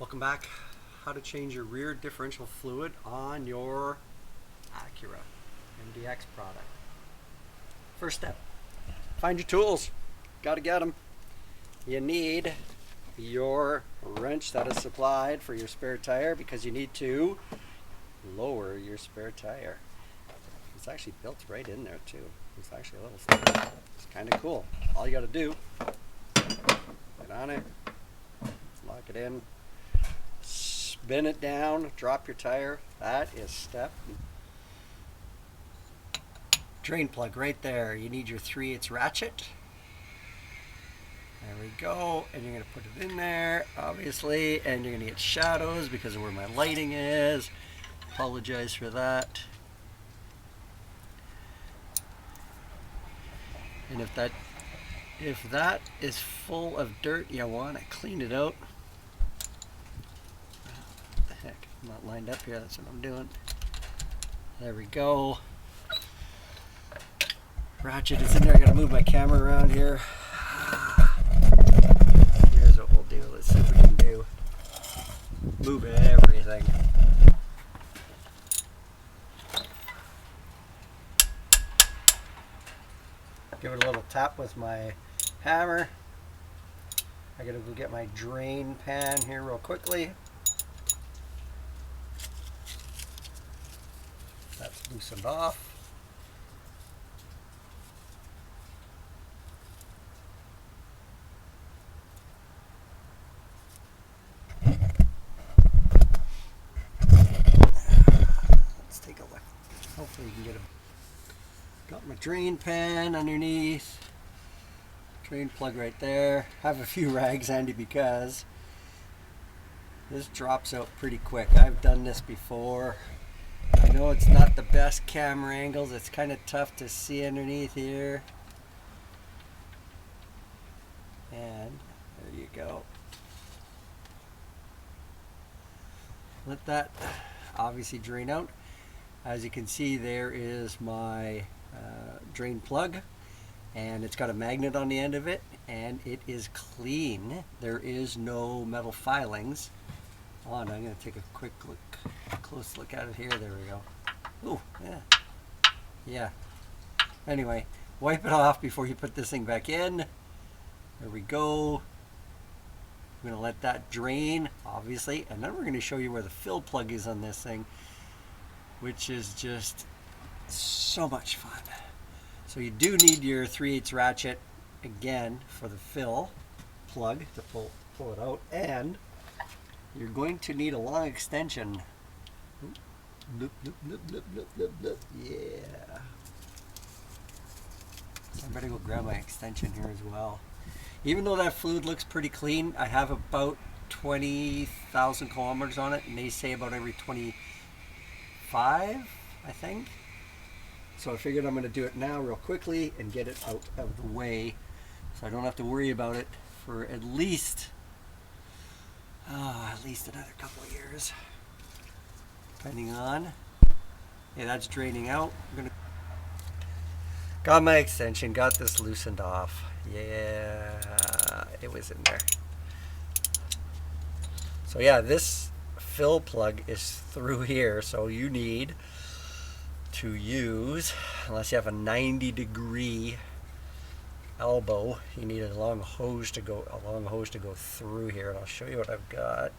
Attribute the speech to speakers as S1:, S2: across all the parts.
S1: Welcome back. How to change your rear differential fluid on your ACURA MDX product. First step, find your tools. Got to get them. You need your wrench that is supplied for your spare tire because you need to lower your spare tire. It's actually built right in there too. It's actually a little stuff. It's kind of cool. All you got to do, get on it, lock it in, spin it down, drop your tire. That is step. Drain plug right there. You need your 3/8 ratchet. There we go. And you're going to put it in there, obviously, and you're going to get shadows because of where my lighting is. Apologize for that. And if that is full of dirt, you want to clean it out. What the heck? I'm not lined up here. That's what I'm doing. There we go. Ratchet is in there. I gotta move my camera around here. Here's what we'll do. Let's see what we can do. Move everything. Give it a little tap with my hammer. I gotta go get my drain pan here real quickly. That's loosened off. Let's take a look. Hopefully you can get a... Got my drain pan underneath. Drain plug right there. Have a few rags handy because this drops out pretty quick. I've done this before. I know it's not the best camera angles. It's kind of tough to see underneath here. And there you go. Let that obviously drain out. As you can see, there is my drain plug, and it's got a magnet on the end of it, and it is clean. There is no metal filings on. I'm going to take a quick look, close look at it here. There we go. Oh, yeah. Anyway, wipe it off before you put this thing back in. There we go. I'm going to let that drain, obviously, and then we're going to show you where the fill plug is on this thing, which is just so much fun. So you do need your 3/8 ratchet again for the fill plug to pull it out, and you're going to need a long extension. Loop, loop, loop, loop, loop, loop, loop. Yeah. So I better go grab my extension here as well. Even though that fluid looks pretty clean, I have about 20,000 kilometers on it, and they say about every 25, I think. So I figured I'm going to do it now real quickly and get it out of the way so I don't have to worry about it for at least another couple of years, depending on. Yeah, that's draining out. Got my extension, got this loosened off. Yeah, it was in there. So yeah, this fill plug is through here, so you need to use, unless you have a 90-degree elbow, you need a long hose to go through here, and I'll show you what I've got.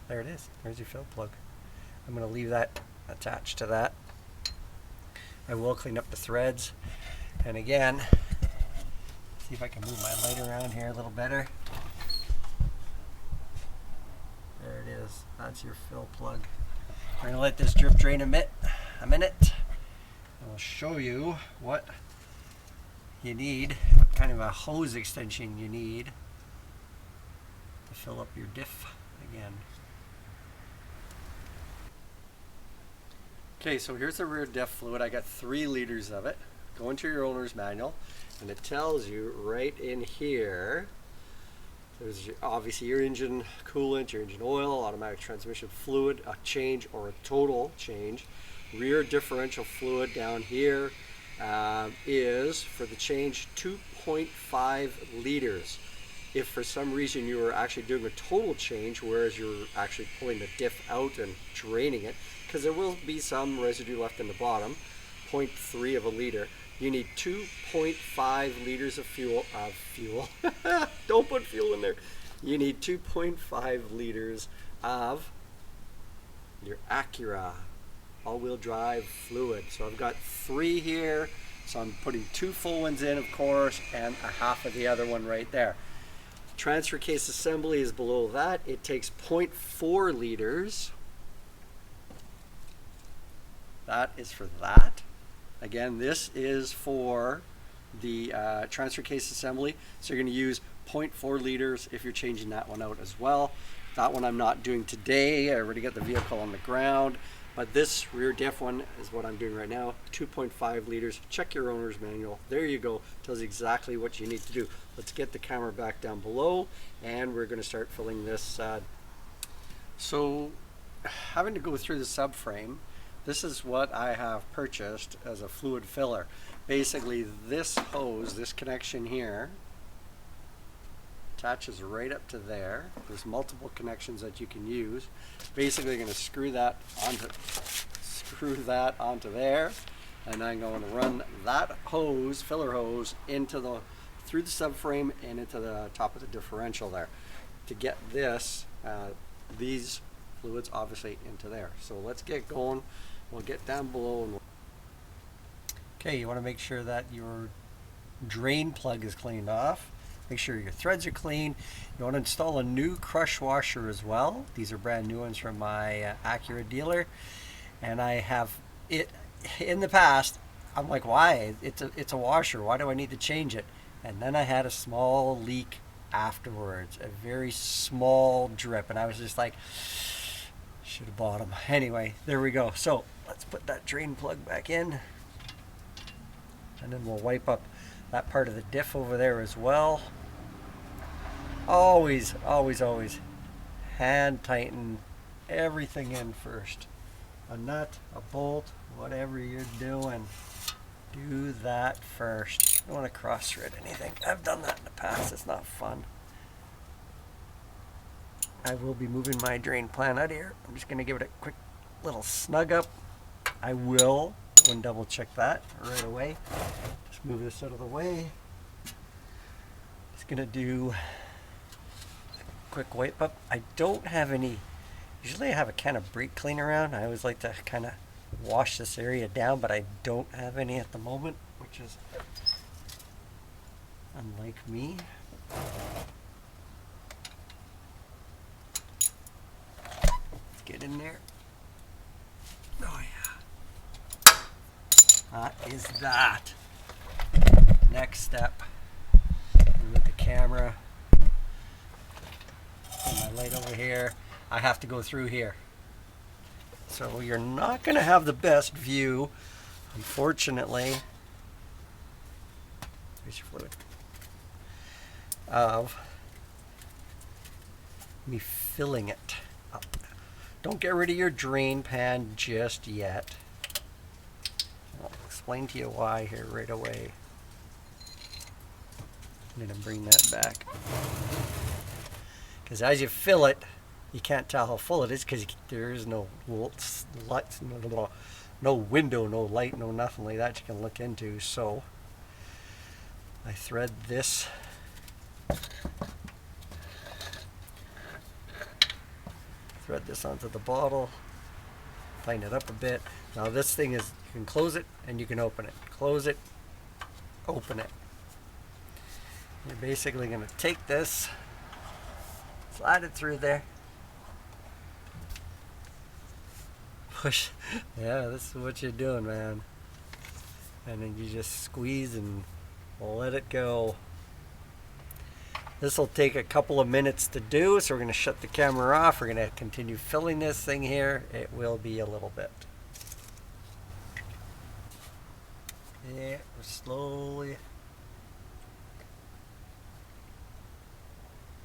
S1: There it is. There's your fill plug. I'm going to leave that attached to that. I will clean up the threads, and again, see if I can move my light around here a little better. There it is. That's your fill plug. We're going to let this drip drain a minute. I'll show you what you need, what kind of a hose extension you need to fill up your diff again. Okay, so here's the rear diff fluid. I got 3 liters of it. Go into your owner's manual, and it tells you right in here, there's obviously your engine coolant, your engine oil, automatic transmission fluid, a change or a total change, rear differential fluid down here, is for the change 2.5 liters. If for some reason you were actually doing a total change, whereas you're actually pulling the diff out and draining it, because there will be some residue left in the bottom, 0.3 of a liter, you need 2.5 liters of fuel. Don't put fuel in there. You need 2.5 liters of your ACURA all-wheel drive fluid. So I've got 3 here, so I'm putting 2 full ones in, of course, and a half of the other one right there. Transfer case assembly is below that. It takes 0.4 liters. That is for that. Again, this is for the transfer case assembly. So you're going to use 0.4 liters if you're changing that one out as well. That one I'm not doing today. I already got the vehicle on the ground. But this rear diff one is what I'm doing right now, 2.5 liters. Check your owner's manual. There you go. Tells you exactly what you need to do. Let's get the camera back down below, and we're going to start filling this. So having to go through the subframe, this is what I have purchased as a fluid filler. Basically, this hose, this connection here, attaches right up to there. There's multiple connections that you can use. Basically, going to screw that onto there, and I'm going to run that hose, filler hose, through the subframe and into the top of the differential there to get these fluids obviously into there. So let's get going. We'll get down below. Okay, you want to make sure that your drain plug is cleaned off. Make sure your threads are clean. You want to install a new crush washer as well. These are brand new ones from my ACURA dealer, and I have it in the past. I'm like, why? It's a washer. Why do I need to change it? And then I had a small leak afterwards, a very small drip, and I was just like, should have bought them. Anyway, there we go. So let's put that drain plug back in, and then we'll wipe up that part of the diff over there as well. Always, always, always hand tighten everything in first. A nut, a bolt, whatever you're doing, do that first. You don't want to cross thread anything. I've done that in the past. It's not fun. I will be moving my drain plan out here. I'm just going to give it a quick little snug up. I will go and double check that right away. Just move this out of the way. Just going to do a quick wipe up. I don't have any, usually I have a can of brake cleaner around. I always like to kind of wash this area down, but I don't have any at the moment, which is unlike me. Let's get in there. Oh yeah. That is that. Next step. With the camera and my light over here, I have to go through here. So you're not going to have the best view, unfortunately, of me filling it up. Don't get rid of your drain pan just yet. I'll explain to you why here right away. I'm going to bring that back. Because as you fill it, you can't tell how full it is because there is no lights, no window, no light, no nothing like that you can look into. So I thread this onto the bottle, tighten it up a bit. Now this thing is, you can close it and you can open it. Close it, open it. You're basically going to take this, slide it through there, push. Yeah, this is what you're doing, man. And then you just squeeze and let it go. This will take a couple of minutes to do, so we're going to shut the camera off. We're going to continue filling this thing here. It will be a little bit. Yeah, we're slowly.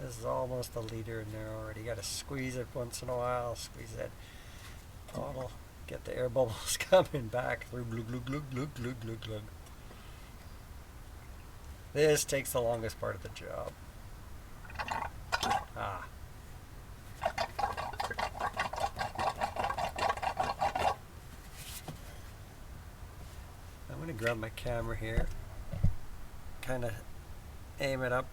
S1: This is almost a liter in there already. You got to squeeze it once in a while. Squeeze that bottle. Get the air bubbles coming back through. Glug, glug, glug, glug, glug, glug, glug. This takes the longest part of the job. Ah. I'm going to grab my camera here, kind of aim it up.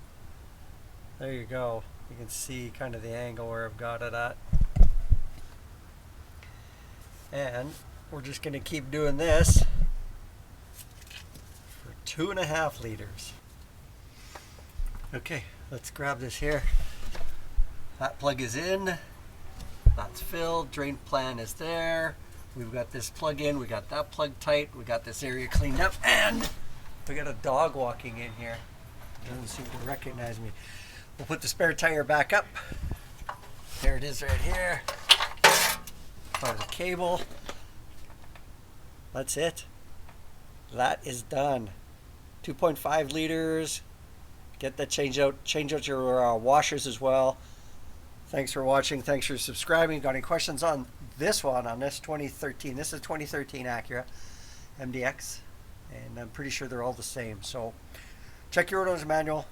S1: There you go. You can see kind of the angle where I've got it at. And we're just going to keep doing this for 2.5 liters. Okay, let's grab this here. That plug is in. That's filled. Drain plan is there. We've got this plug in. We got that plug tight. We got this area cleaned up. And we got a dog walking in here. Doesn't seem to recognize me. We'll put the spare tire back up. There it is right here. Part of the cable. That's it. That is done. 2.5 liters. Get that change out your washers as well. Thanks for watching. Thanks for subscribing. Got any questions on this one, on this 2013? This is 2013 ACURA MDX, and I'm pretty sure they're all the same. So check your owner's manual,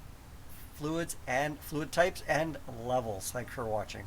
S1: fluids and fluid types and levels. Thanks for watching.